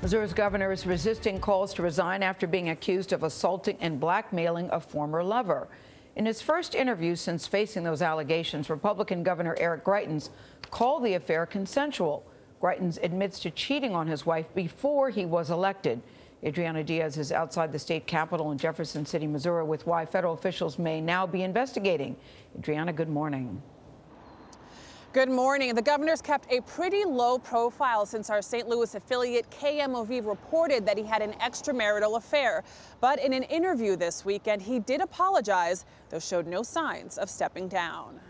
Missouri's governor is resisting calls to resign after being accused of assaulting and blackmailing a former lover. In his first interview since facing those allegations, Republican Governor Greitens called the affair consensual. Greitens admits to cheating on his wife before he was elected. Adriana Diaz is outside the state capitol in Jefferson City, Missouri, with why federal officials may now be investigating. Adriana, good morning. Good morning. The governor's kept a pretty low profile since our St. Louis affiliate KMOV reported that he had an extramarital affair. But in an interview this weekend, he did apologize, though showed no signs of stepping down.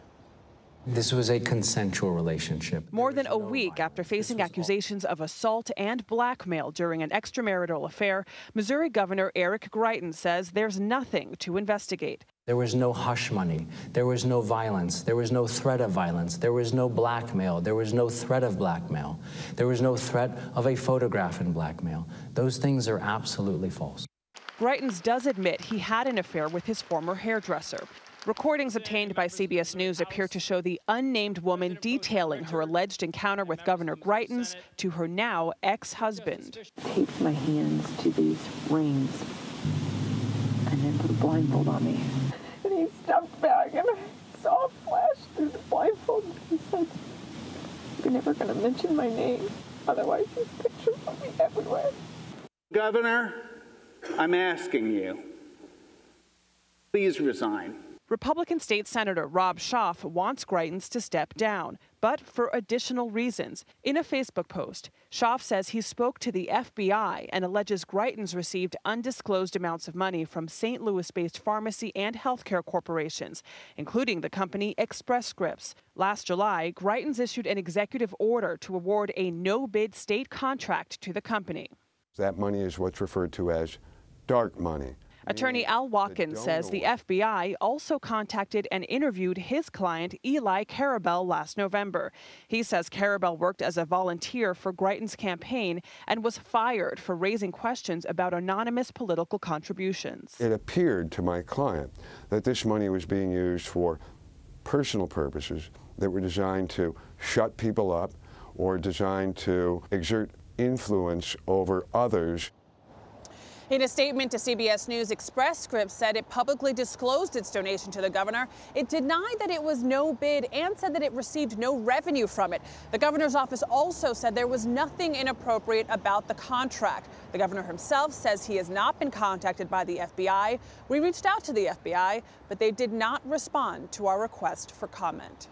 This was a consensual relationship. More than a week after facing accusations of assault and blackmail during an extramarital affair, Missouri Governor Greitens says there's nothing to investigate. There was no hush money. There was no violence. There was no threat of violence. There was no blackmail. There was no threat of blackmail. There was no threat of a photograph in blackmail. Those things are absolutely false. Greitens does admit he had an affair with his former hairdresser. Recordings obtained by CBS News appear to show the unnamed woman detailing her alleged encounter with Governor Greitens to her now ex-husband. Taped my hands to these rings and then put a blindfold on me. And he stepped back and I saw a flash through the blindfold and he said, "You're never going to mention my name, otherwise there's pictures of me everywhere." Governor, I'm asking you, please resign. Republican State Senator Rob Schaaf wants Greitens to step down, but for additional reasons. In a Facebook post, Schaaf says he spoke to the FBI and alleges Greitens received undisclosed amounts of money from St. Louis-based pharmacy and healthcare corporations, including the company Express Scripts. Last July, Greitens issued an executive order to award a no-bid state contract to the company. That money is what's referred to as dark money. Attorney Al Watkins says the FBI also contacted and interviewed his client, Eli Karabell, last November. He says Karabell worked as a volunteer for Greitens' campaign and was fired for raising questions about anonymous political contributions. It appeared to my client that this money was being used for personal purposes that were designed to shut people up or designed to exert influence over others. In a statement to CBS News, Express Scripts said it publicly disclosed its donation to the governor. It denied that it was no bid and said that it received no revenue from it. The governor's office also said there was nothing inappropriate about the contract. The governor himself says he has not been contacted by the FBI. We reached out to the FBI, but they did not respond to our request for comment.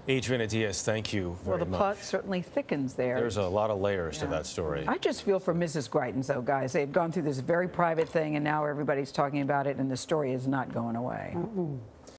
Adriana Diaz, thank you very much. Well, the plot certainly thickens there. There's a lot of layers to that story. I just feel for Mrs. Greitens, though, guys. They've gone through this very private thing, and now everybody's talking about it, and the story is not going away.